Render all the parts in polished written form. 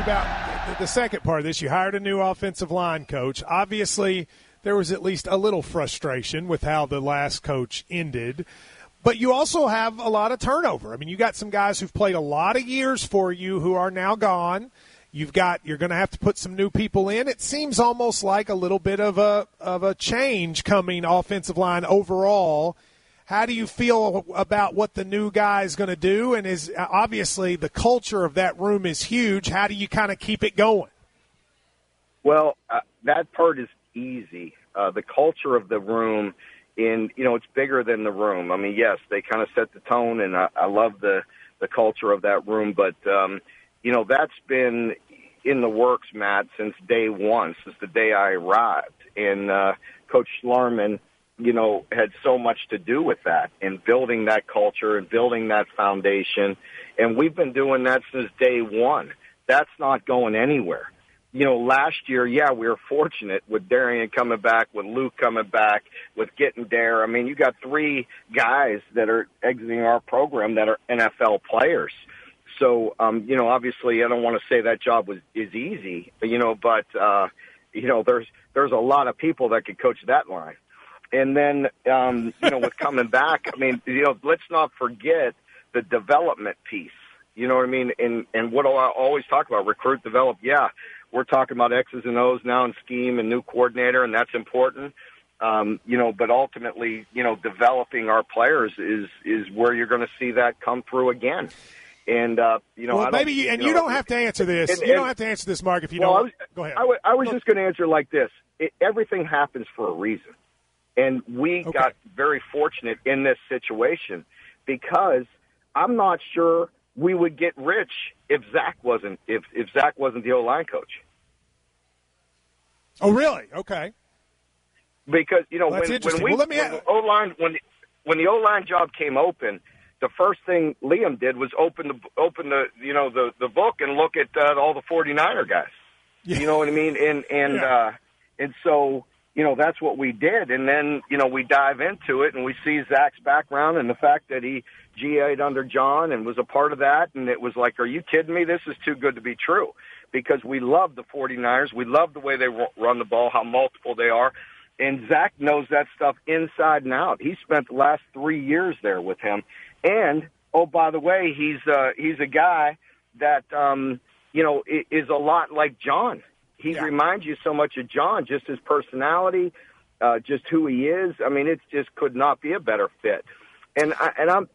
about the second part of this. You hired a new offensive line coach. Obviously, there was at least a little frustration with how the last coach ended. But you also have a lot of turnover. I mean, you got some guys who've played a lot of years for you who are now gone. You're going to have to put some new people in. It seems almost like a little bit of a change coming offensive line overall. How do you feel about what the new guy is going to do? And is obviously the culture of that room is huge. How do you kind of keep it going? Well, that part is easy. The culture of the room, it's bigger than the room. I mean, yes, they kind of set the tone, and I love the culture of that room. But, that's been in the works, Matt, since day one, since the day I arrived. And Coach Schlarman, had so much to do with that and building that culture and building that foundation. And we've been doing that since day one. That's not going anywhere. Last year, we were fortunate with Darian coming back, with Luke coming back, with getting Dare. I mean, you got 3 guys that are exiting our program that are NFL players. So, obviously I don't want to say that job is easy, but there's a lot of people that could coach that line. And then, with coming back, I mean, let's not forget the development piece. You know what I mean? And what I always talk about, recruit, develop. Yeah, we're talking about X's and O's now and scheme and new coordinator, and that's important. But ultimately, developing our players is where you're going to see that come through again. And, well, you don't have to answer this. You don't have to answer this, Mark, if you don't. Go ahead. I was just going to answer like this. Everything happens for a reason. And we got very fortunate in this situation because I'm not sure we would get rich if Zach wasn't the O-line coach. Oh, really? Okay. Because when the O-line job came open, the first thing Liam did was open the book and look at all the 49er guys. Yeah. You know what I mean? And so. That's what we did. And then, we dive into it and we see Zach's background and the fact that he GA'd under John and was a part of that. And it was like, are you kidding me? This is too good to be true because we love the 49ers. We love the way they run the ball, how multiple they are. And Zach knows that stuff inside and out. He spent the last 3 years there with him. And, oh, by the way, he's a guy that, is a lot like John. He reminds you so much of John, just his personality, just who he is. I mean, it just could not be a better fit. And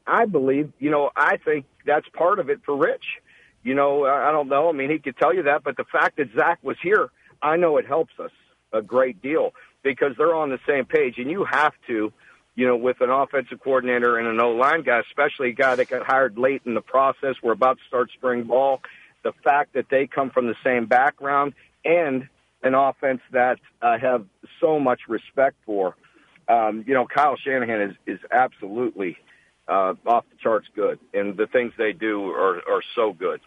I believe, I think that's part of it for Rich. I don't know. I mean, he could tell you that, but the fact that Zach was here, I know it helps us a great deal because they're on the same page. And you have to, with an offensive coordinator and an O-line guy, especially a guy that got hired late in the process, we're about to start spring ball, the fact that they come from the same background, and an offense that I have so much respect for. Kyle Shanahan is absolutely off the charts good, and the things they do are so good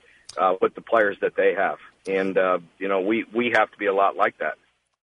with the players that they have. And, we have to be a lot like that.